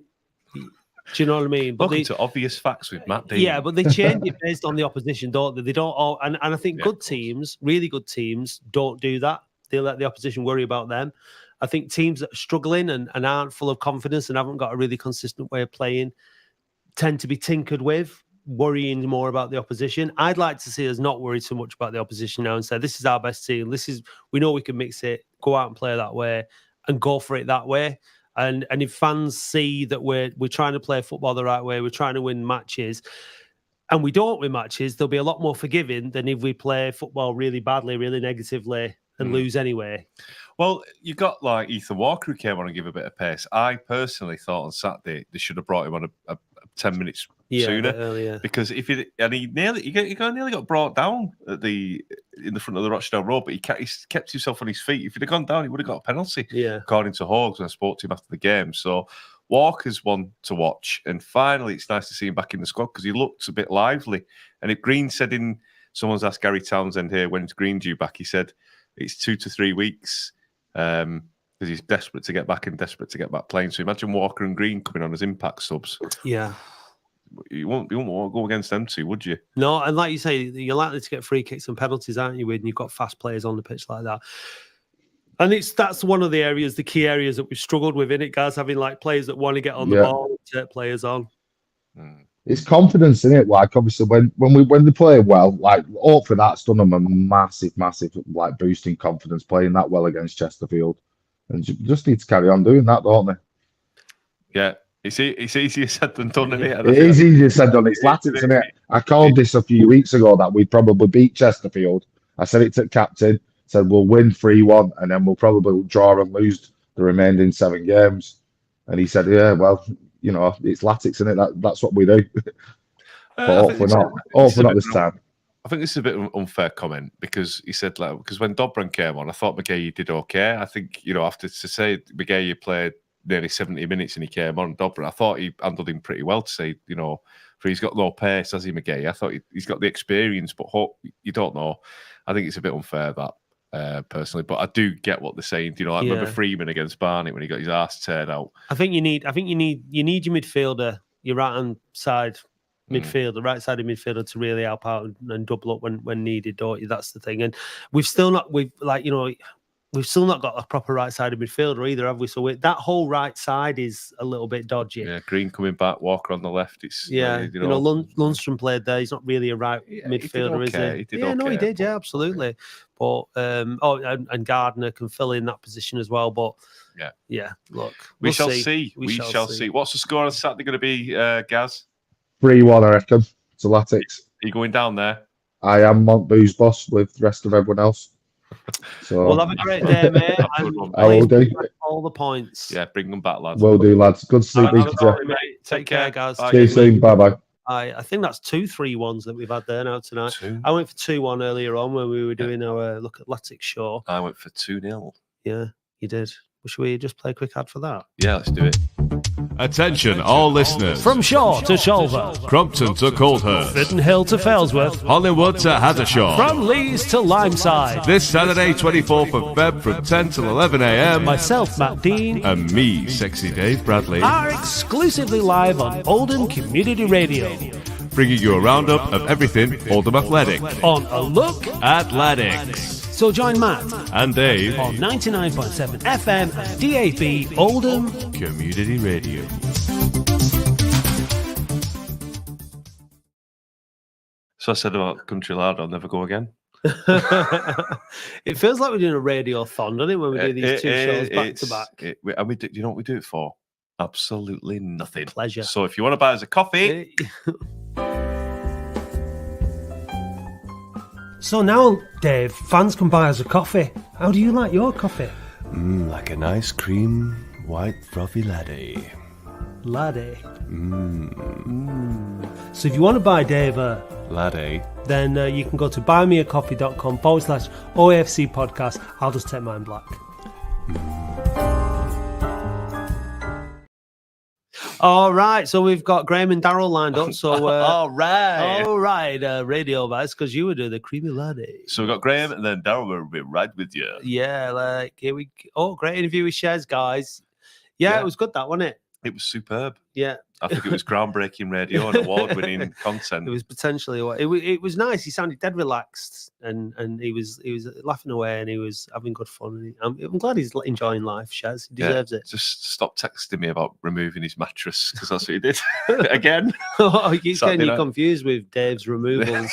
Do you know what I mean? But to obvious facts with Matt Dean. Yeah, but they change it based on the opposition, don't they? They don't all, and I think good teams, really good teams, don't do that. They let the opposition worry about them. I think teams that are struggling and aren't full of confidence and haven't got a really consistent way of playing tend to be tinkered with, worrying more about the opposition. I'd like to see us not worry so much about the opposition now and say, this is our best team. We know we can mix it, go out and play that way and go for it that way. And if fans see that we're trying to play football the right way, we're trying to win matches, and we don't win matches, they'll be a lot more forgiving than if we play football really badly, really negatively, and lose anyway. Well, you got like Ethan Walker who came on and gave a bit of pace. I personally thought on Saturday they should have brought him on a 10 minutes sooner, earlier. Because he nearly got brought down in the front of the Rochdale Road, but he kept himself on his feet. If he'd have gone down, he would have got a penalty. Yeah, according to Hawes when I spoke to him after the game. So Walker's one to watch, and finally it's nice to see him back in the squad because he looks a bit lively. And if Green said someone's asked Gary Townsend here when's Green due back, he said it's 2 to 3 weeks. Because he's desperate to get back and desperate to get back playing. So imagine Walker and Green coming on as impact subs. Yeah. You won't want to go against them two, would you? No, and like you say, you're likely to get free kicks and penalties, aren't you, when you've got fast players on the pitch like that. And that's one of the key areas that we've struggled with, innit, guys, having like players that want to get on the ball and take players on. It's confidence, isn't it? Like obviously when they play well, like hopefully that's done them a massive like boosting confidence playing that well against Chesterfield. And you just need to carry on doing that, don't they? Yeah. It's easier said than done, isn't it? It is easier said than it's Latin, isn't it? I called this a few weeks ago that we'd probably beat Chesterfield. I said it to the captain, said we'll win 3-1 and then we'll probably draw and lose the remaining 7 games. And he said, yeah, well, you know, it's Latics, isn't it? That's what we do. But hopefully not. Hopefully not this time. I think this is a bit of an unfair comment because he said, like, because when Dobran came on, I thought McGahey did okay. I think, you know, after to say McGahey played nearly 70 minutes and he came on Dobran, I thought he handled him pretty well to say, you know, for he's got no pace, has he, McGahey? I thought he's got the experience, but you don't know. I think it's a bit unfair that. Personally, but I do get what they're saying. You know, I remember Freeman against Barnet when he got his arse teared out. I think you need your midfielder, your right hand side midfielder, right sided midfielder to really help out and double up when needed, don't you? That's the thing. And we've still not got a proper right sided midfielder either, have we? So that whole right side is a little bit dodgy. Yeah, Green coming back, Walker on the left. It's Lundstrom played there. He's not really a right midfielder, is he? He did. Yeah, absolutely. But and Gardner can fill in that position as well. But look, we shall see. We shall see. What's the score on Saturday going to be, Gaz? 3-1, I reckon. To Latics. Are you going down there? I am Montboo's boss with the rest of everyone else. So we'll have a great day, mate. I will do. All the points. Yeah, bring them back, lads. Will do, lads. Good to see you. Take care, guys. See you soon. Bye-bye. I think that's 2 3-1s that we've had there now tonight. I went for 2-1 earlier on when we were doing our Look at Latics show. I went for 2-0. Yeah, you did. Should we just play a quick ad for that? Yeah, let's do it. Attention all listeners. From Shaw to Sholver, Crompton to Coldhurst, Fitton Hill to Fellsworth, Hollywood to Hathershaw, from Leeds to Limeside. This Saturday 24th of Feb from 10 till 11 a.m. Myself, Matt Dean, and me, Sexy Dave Bradley, are exclusively live on Oldham Community Radio, bringing you a roundup of everything Oldham Athletic on A Look at Latics. So join Matt And Dave. on 99.7 FM and DAB Oldham. Community Radio. So I said about Country Lad, I'll never go again. It feels like we're doing a radiothon, doesn't it, when we do these two shows back to back? And we do, you know what we do it for? Absolutely nothing. Pleasure. So if you want to buy us a coffee, So now, Dave, fans can buy us a coffee. How do you like your coffee? Like a nice cream, white, frothy latte. Laddie. So if you want to buy Dave a Latte. then you can go to buymeacoffee.com/OAFC podcast. I'll just take mine black. All right, so we've got Graham and Daryl lined up. So, all right. radio guys, because you would do the creamy laddie. So we've got Graham and then Daryl will be right with you. Yeah, like here we. Oh, great interview with Shez, guys. Yeah, it was good, that wasn't it? It was superb. Yeah, I think it was groundbreaking radio and award-winning content. it was potentially. It was nice. He sounded dead relaxed, and he was laughing away, and he was having good fun. And I'm glad he's enjoying life. Shez, he deserves it. Just stop texting me about removing his mattress because that's what he did again. Oh, you're Saturday getting you night. confused with Dave's removals.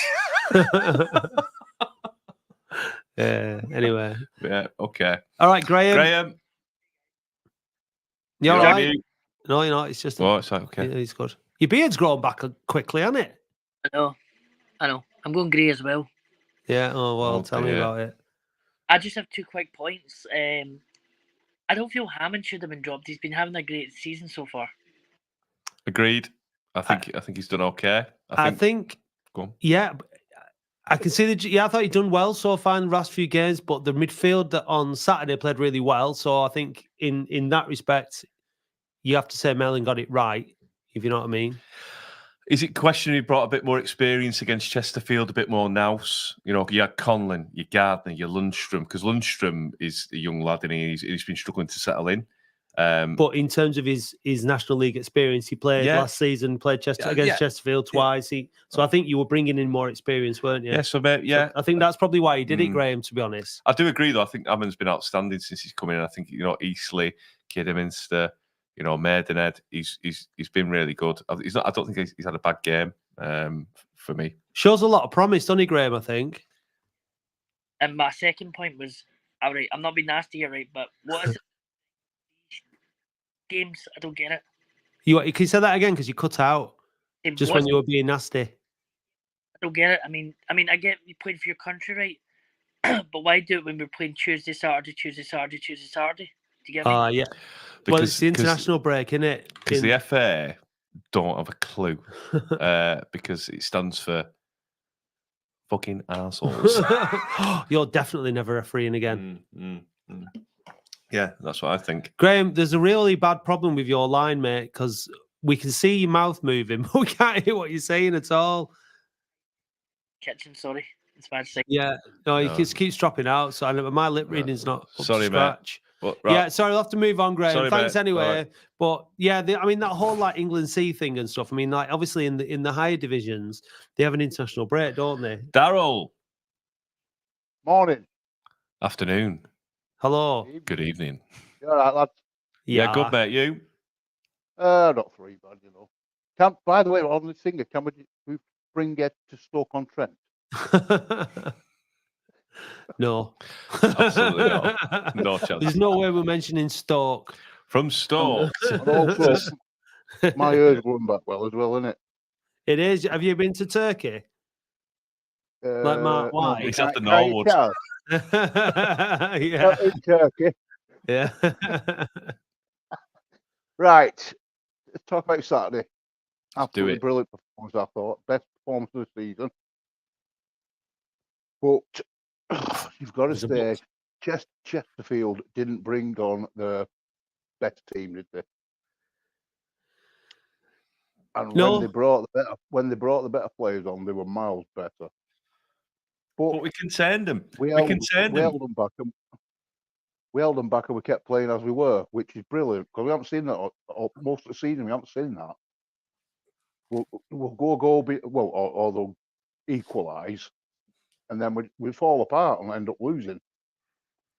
Yeah. Anyway. Yeah. Okay. All right, Graham. Graham. You all you're on right? mute. No, you're not. It's just. Oh, it's like, okay. Yeah, he's good. Your beard's grown back quickly, hasn't it? I know. I'm going grey as well. Yeah. Oh well, Oh, tell me dear. about it. I just have 2 quick points. I don't feel Hammond should have been dropped. He's been having a great season so far. Agreed. I think he's done okay. I think. Go on. Yeah. I can see I thought he'd done well so far in the last few games, but the midfield that on Saturday played really well. So I think in that respect, you have to say Mellon got it right, if you know what I mean. Is it question he brought a bit more experience against Chesterfield, a bit more nous? You know, you had Conlon, your Gardner, your Lundstrom, because Lundstrom is a young lad and he's been struggling to settle in. But in terms of his National League experience, he played last season, played against Chesterfield twice. So I think you were bringing in more experience, weren't you? Yeah, so I think that's probably why he did it, Graham, to be honest. I do agree, though. I think Hammond's been outstanding since he's come in. I think, Eastleigh, Kidderminster, Maidenhead, he's been really good. I don't think he's had a bad game for me. Shows a lot of promise, doesn't he, Graham, I think? And my second point was, all right, I'm not being nasty here, right, but what is it? Games, I don't get it. Can you say that again? Because you cut out just when you were being nasty. I don't get it. I mean, I get you playing for your country, right? But why do it when we're playing Tuesday, Saturday? Do you get me? Yeah. Well, it's the international break, isn't it? Because the FA don't have a clue because it stands for fucking arseholes. You're definitely never refereeing again. Yeah, that's what I think. Graham, there's a really bad problem with your line, mate, because we can see your mouth moving, but we can't hear what you're saying at all. Kitchen, sorry. It's bad sick. Yeah, no, it just keeps dropping out. So my lip reading's not up to scratch. Well, right. Yeah, sorry, I'll have to move on, Graham. Sorry, Thanks mate. anyway. Right. But yeah, that whole like England C thing and stuff. I mean, like obviously in the higher divisions, they have an international break, don't they? Daryl. Morning. Afternoon. Hello. Good evening. You all right, lads? Yeah, good, mate. You? Not three bad, By the way, on the singer, can we bring it to Stoke-on-Trent? No. Absolutely not. No chance. There's no way we're mentioning Stoke. From Stoke. And also, my ears going back well as well, isn't it? It is. Have you been to Turkey? Like Mark White? He's at the Norwood. Yeah. In Turkey. Yeah. Right. Let's talk about Saturday. Do Absolutely it. brilliant performance, I thought. Best performance of the season. But you've got to say, Chesterfield didn't bring on the best team, did they? And No. when they brought the better players on, they were miles better. But we contained them. We We held contained them. them back. We held them back, and we kept playing as we were, which is brilliant because we haven't seen that most of the season. We haven't seen that. We'll go or they'll equalise, and then we fall apart and end up losing.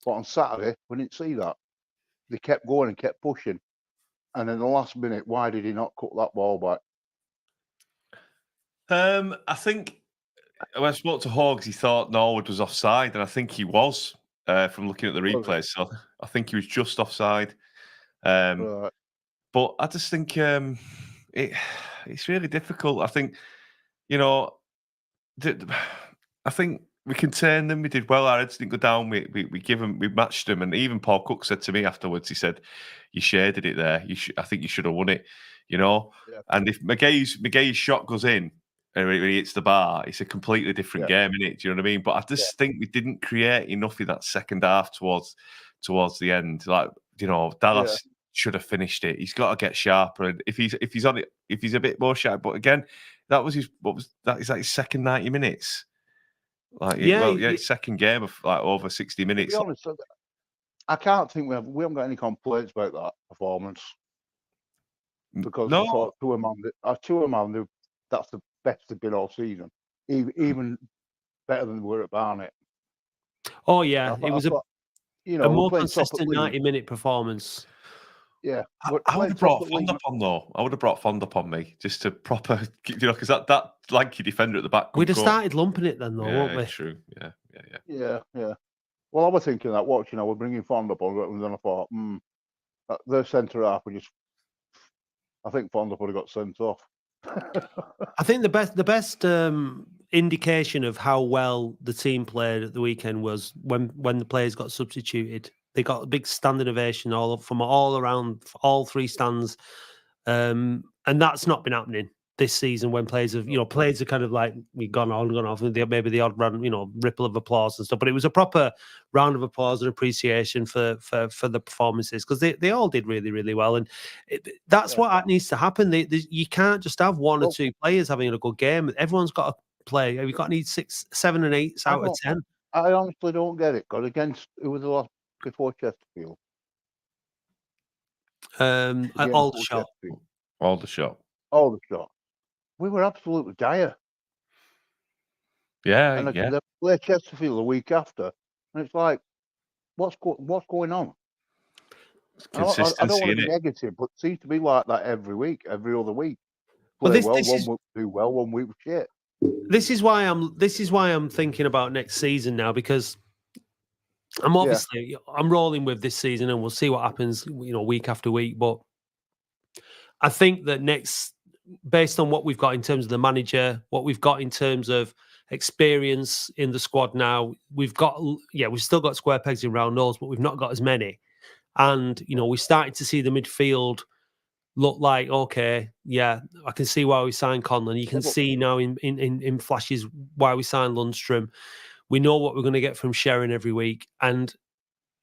But on Saturday, we didn't see that. They kept going and kept pushing. And in the last minute, why did he not cut that ball back? I think when I spoke to Hawks, he thought Norwood was offside, and I think he was from looking at the replays. So I think he was just offside. Right. But I just think it's really difficult. I think, I think we contained them. We did well. Our heads didn't go down. We matched them. And even Paul Cook said to me afterwards, he said, "You shaded it there. I think you should have won it." Yeah. And if McGay's shot goes in and he hits the bar, it's a completely different game, isn't it? Do you know what I mean? But I just think we didn't create enough in that second half towards the end. Like, Dallas should have finished it. He's got to get sharper. And if he's on it, if he's a bit more sharp. But again, that was his his second 90 minutes. His second game of like over 60 minutes. To be honest, I can't think we haven't got any complaints about that performance. Because I thought two of them, that's the best they've been all season. Even better than we were at Barnet. Oh yeah, it was a more consistent 90-minute performance. Yeah, I would have brought Fond up on though. I would have brought Fond up on me just to proper, because that lanky defender at the back. We'd have started lumping it then, though, won't we? True. Yeah. Well, I was thinking that watching, I was bringing Fond up on it, and then I thought, their centre half I think Fond would have got sent off. I think the best indication of how well the team played at the weekend was when the players got substituted. They got a big standing ovation from all around all three stands, and that's not been happening this season. When players have, players are kind of like gone off, and maybe the odd run, ripple of applause and stuff. But it was a proper round of applause and appreciation for the performances, because they all did really, really well, and that's what needs to happen. You can't just have one or two players having a good game. Everyone's got to play. You've got to need 6, 7, and 8 out of 10. I honestly don't get it. Because against who was the last before Chesterfield? Aldershot. We were absolutely dire. Yeah, and they play Chesterfield the week after, and it's like, what's going on? Consistency, I don't want to be negative, but it seems to be like that every week, every other week. One week do well, 1 week shit. This is why I'm thinking about next season now, because I'm rolling with this season, and we'll see what happens, week after week. But I think that based on what we've got in terms of the manager, what we've got in terms of experience in the squad now, we've still got square pegs in round holes, but we've not got as many. And we started to see the midfield look like, okay, I can see why we signed Conlon. You can see now in flashes why we signed Lundstrom. We know what we're going to get from Sharon every week, and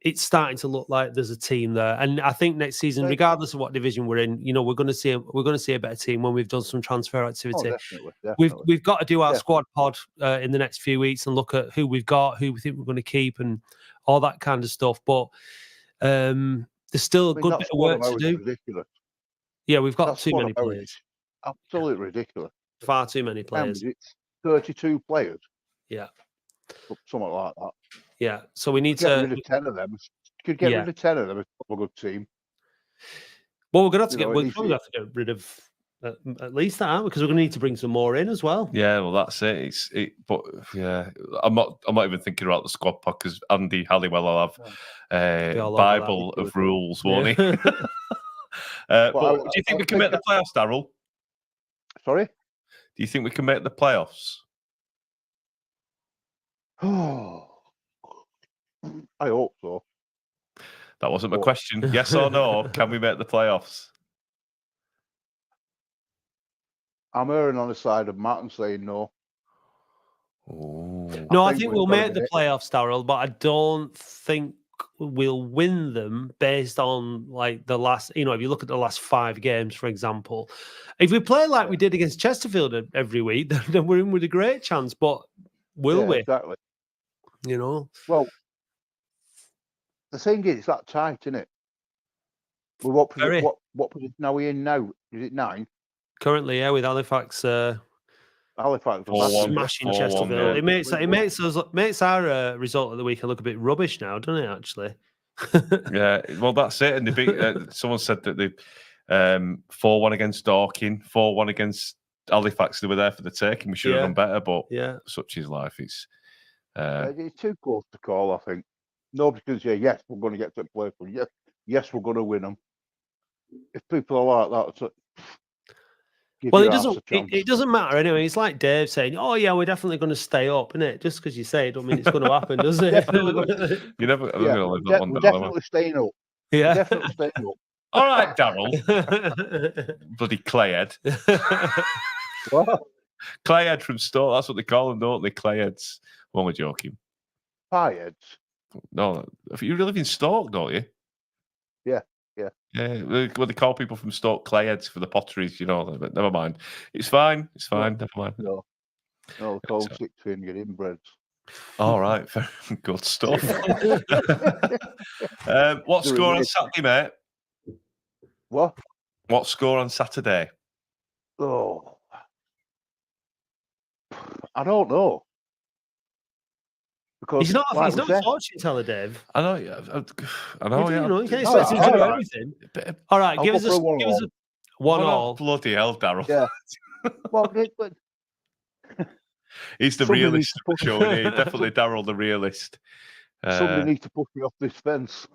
it's starting to look like there's a team there. And I think next season, regardless of what division we're in, we're going to see a better team when we've done some transfer activity. Definitely. We've got to do our squad pod in the next few weeks and look at who we've got, who we think we're going to keep, and all that kind of stuff. But there's still a good bit of work to do. Ridiculous. Yeah, we've got too many players. Absolutely ridiculous. Far too many players. It's 32 players. Yeah. Something like that. Yeah. So we need to get rid of 10 of them. Could get rid of 10 of them. It's a good team. Well, we're going to have to get get rid of at least that, aren't we? Because we're going to need to bring some more in as well. Yeah, well, that's it. But I'm not even thinking about the squad pod, because Andy Halliwell will have a Bible of rules, won't he? But do you think we can make the playoffs, Darryl? Sorry? Do you think we can make the playoffs? I hope so. That wasn't my question. Yes or no? Can we make the playoffs? I'm erring on the side of Matt and saying no. No, I think we'll make the playoffs, Darryl, but I don't think we'll win them based on like the last, if you look at the last 5 games, for example. If we play like we did against Chesterfield every week, then we're in with a great chance. But will we? Exactly. Well, the thing is, it's that tight, isn't it? Well, what position are we in now? Is it 9? Currently, with Halifax. Halifax was 4-1, smashing 4-1, Chesterfield. yeah. It makes our result of the week look a bit rubbish now, doesn't it? Actually. Yeah, well, that's it. And they beat. Someone said that they 4-1 against Dorking, 4-1 against Halifax. They were there for the taking. We should have done better, but such is life. It's too close to call. I think nobody can say yes, we're going to get to play for. Yes, we're going to win them. If people are like that, well, it doesn't matter anyway. It's like Dave saying, "Oh yeah, we're definitely going to stay up," isn't it? Just because you say it, don't mean it's going to happen, does it? You never. We're definitely staying up. Yeah, we're definitely staying up. All right, Daryl. Bloody Clayhead. What? Clayhead from Stoke. That's what they call them, don't they? Clayheads. One we're joking. Pieheads. No, you live in Stoke, don't you? Yeah. Yeah, well, they call people from Stoke Clayheads for the potteries, but never mind. It's fine. Never mind. No, call them 6-finger inbreds. All right, good stuff. What score on Saturday, mate? What score on Saturday? Oh, I don't know. Because he's not a fortune teller, Dave. I know. You can't expect him to know everything. All right, give us a 1-1. Bloody hell, Daryl. Yeah. Well, he's the realist of the show, isn't he? Definitely Daryl, the realist. Somebody needs to push me off this fence.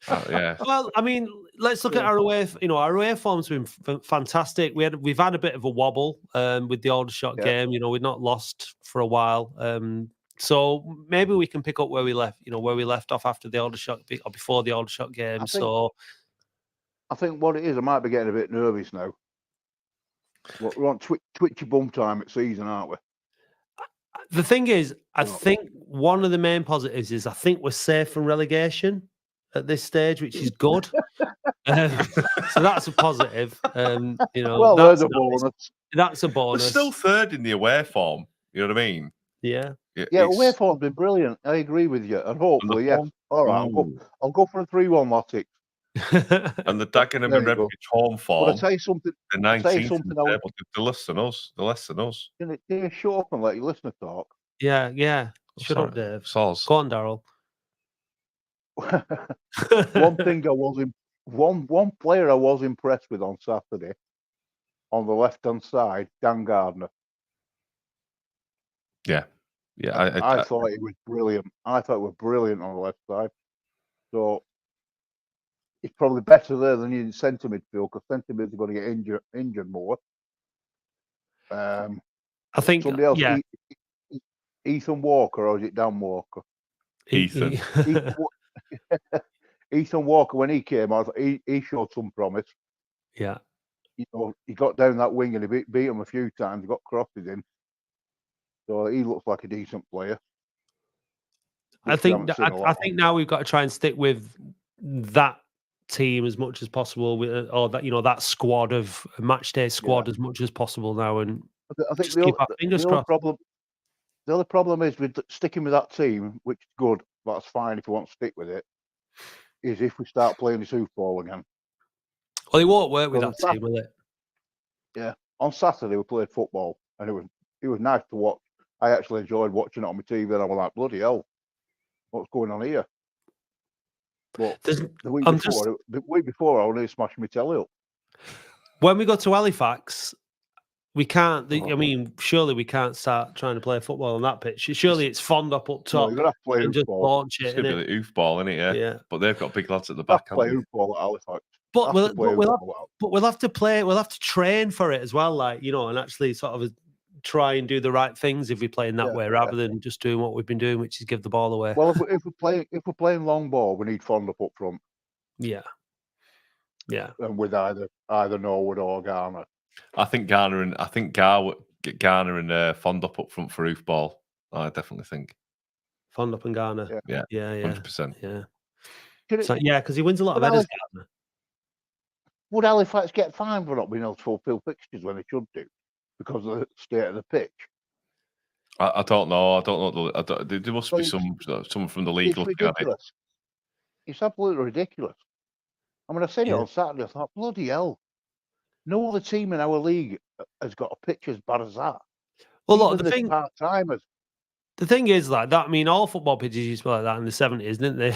Oh, yeah. Well, I mean, let's look at our away. Our away form's been fantastic. We've had a bit of a wobble with the Aldershot game. We've not lost for a while. So maybe we can pick up where we left off after the Aldershot or before the Aldershot game. I think what it is, I might be getting a bit nervous now. We're on twitchy bum time at season, aren't we? The thing is, I think one of the main positives is I think we're safe from relegation at this stage, which is good. So that's a positive. Well, that's a bonus. That's a bonus. We're still third in the away form. You know what I mean? Yeah. Away form's been brilliant. I agree with you, and hopefully, yeah. All right, I'll go for a 3-1 Lottie. And the Dagenham and Redbridge home form. But I'll tell you something. The 19th they're less than us. They're less than us. Can you shut up and let your listener talk? Yeah. Shut up, Dave. Soz. Go on, Daryl. One player I was impressed with on Saturday, on the left-hand side, Dan Gardner. Yeah. I thought he was brilliant. I thought he was brilliant on the left side. So it's probably better there than in centre midfield, because centre midfield are going to get injured more. I think somebody else. Yeah. Ethan Walker, or is it Dan Walker? Ethan. Ethan Walker, when he came out, he showed some promise. Yeah. He got down that wing and he beat him a few times. He got crosses in. So he looks like a decent player. I think now we've got to try and stick with that team as much as possible, or that squad of match day squad as much as possible now, and I think just keep our fingers crossed. The other problem is with sticking with that team, which is good, that's fine if you want to stick with it, is if we start playing this football again. Well, it won't work with that team, will it? Yeah. On Saturday we played football, and it was nice to watch. I actually enjoyed watching it on my TV, and I was like, bloody hell, what's going on here? But the week before, I was nearly smashing my telly up. When we go to Halifax, we can't. Surely we can't start trying to play football on that pitch. Surely it's Fond up top. No, you're going to have to play and just launch it. It's going to be the oofball, isn't it? Yeah. But they've got big lads at the back. Play hoofball at Halifax. But we'll have to play. We'll have to train for it as well, and actually sort of try and do the right things if we play in that way, rather than just doing what we've been doing, which is give the ball away. Well, if we're playing long ball, we need Fond up front. Yeah. And with either Norwood or Garner. I think Garner and Fond up front for hoofball. I definitely think Fond up and Garner. Yeah. 100%. Yeah. Because he wins a lot of headers, Garner. Would Halifax get fined for not being able to fulfil fixtures when they should do, because of the state of the pitch? I don't know. There must be someone from the league looking at it. It's absolutely ridiculous. I mean, I seen it on Saturday. I thought, bloody hell, no other team in our league has got a pitch as bad as that. Well, look, Even the thing, part-timers. the thing is like that. I mean, all football pitches used to be like that in the 70s, didn't they?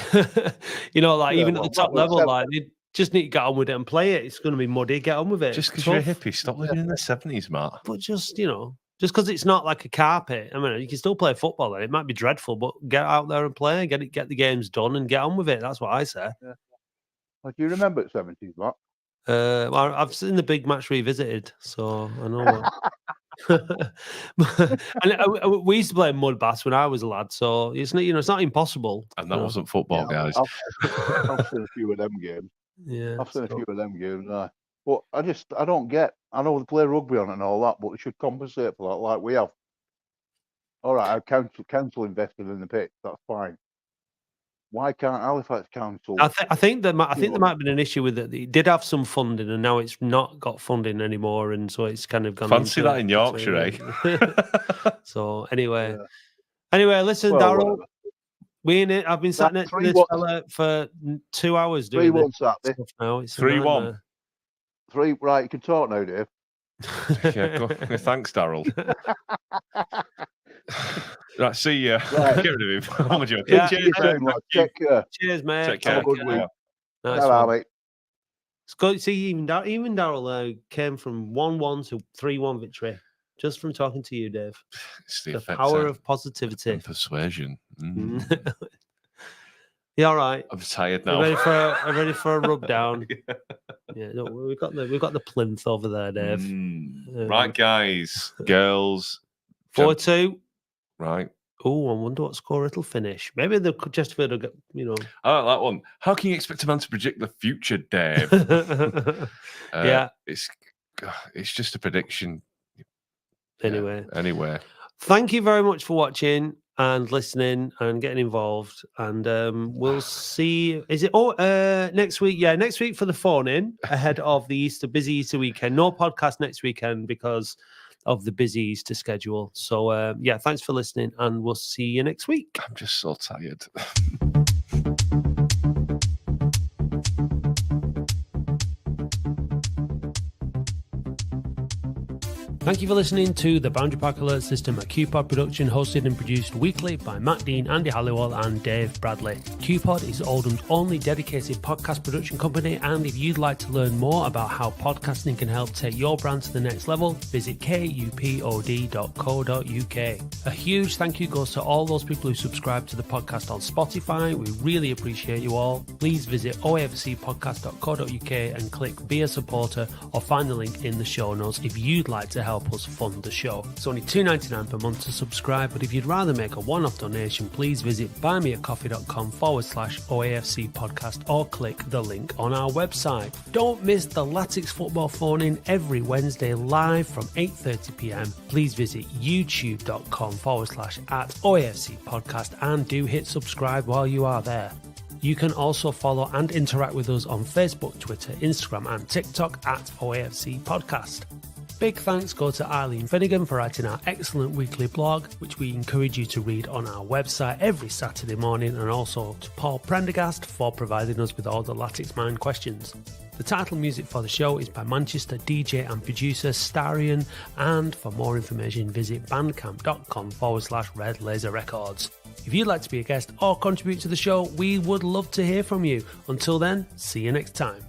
Like Yeah, even well, at the top that was level, like they just need to get on with it and play it. It's going to be muddy. Get on with it. Just because you're a Tough. hippie, stop living in the 70s, Matt. But just just because it's not like a carpet. I mean, you can still play football. It might be dreadful, but get out there and play. Get the games done and get on with it. That's what I say. Yeah. Well, do you remember the 70s, Matt? Well, I've seen the big match revisited, so I know. And we used to play mud baths when I was a lad, so it's not it's not impossible. And that wasn't football, guys. I've seen a few of them games. Yeah, I've seen a few of them games. But I don't get. I know they play rugby on it and all that, but they should compensate for that, like we have. All right, council invested in the pitch. That's fine. Why can't Halifax Council? I think there might have been an issue with it. It did have some funding, and now it's not got funding anymore, and so it's kind of gone. Fancy that in Yorkshire, eh? So anyway, listen, Daryl, we in it. I've been sat next to this fella for 2 hours doing 3-1 Saturday. Stuff now. It's 3-1. 3. Right, you can talk now, Dave. Yeah, go. Thanks, Daryl. Right, see ya. Right. Get rid of him. I'm joking. Yeah. Take care. Cheers, mate. Take care. Have a good week. Nice Ta-ra, one. mate. It's good. See, even Daryl came from 1-1 to 3-1 victory just from talking to you, Dave. It's the power of positivity and persuasion. You all right? I'm tired now. I'm ready for a rub down. Yeah, no, we've got the plinth over there, Dave. Right, guys, girls. 4-2. Right. Oh, I wonder what score it'll finish. Maybe the Chesterfield will get, I like that one. How can you expect a man to predict the future, Dave? Yeah. It's just a prediction. Anyway. Thank you very much for watching and listening and getting involved. And we'll see. Is it next week? Yeah, next week for the phone in ahead of the busy Easter weekend. No podcast next weekend because of the busy Easter schedule. So thanks for listening, and we'll see you next week. I'm just so tired. Thank you for listening to the Boundary Park Alert System, a QPod production hosted and produced weekly by Matt Dean, Andy Halliwell and Dave Bradley. QPod is Oldham's only dedicated podcast production company, and if you'd like to learn more about how podcasting can help take your brand to the next level, visit kupod.co.uk. A huge thank you goes to all those people who subscribe to the podcast on Spotify. We really appreciate you all. Please visit oafcpodcast.co.uk and click Be a Supporter or find the link in the show notes if you'd like to help us fund the show. It's only $2.99 per month to subscribe, but if you'd rather make a one-off donation, please visit buymeacoffee.com/OAFC podcast or click the link on our website. Don't miss the Latics Football Phone In every Wednesday live from 8:30 p.m. Please visit youtube.com/@OAFC podcast and do hit subscribe while you are there. You can also follow and interact with us on Facebook, Twitter, Instagram and TikTok @OAFC podcast. Big thanks go to Eileen Finnegan for writing our excellent weekly blog, which we encourage you to read on our website every Saturday morning, and also to Paul Prendergast for providing us with all the Latics Mind questions. The title music for the show is by Manchester DJ and producer Starion, and for more information visit bandcamp.com/Red Laser Records. If you'd like to be a guest or contribute to the show, we would love to hear from you. Until then, see you next time.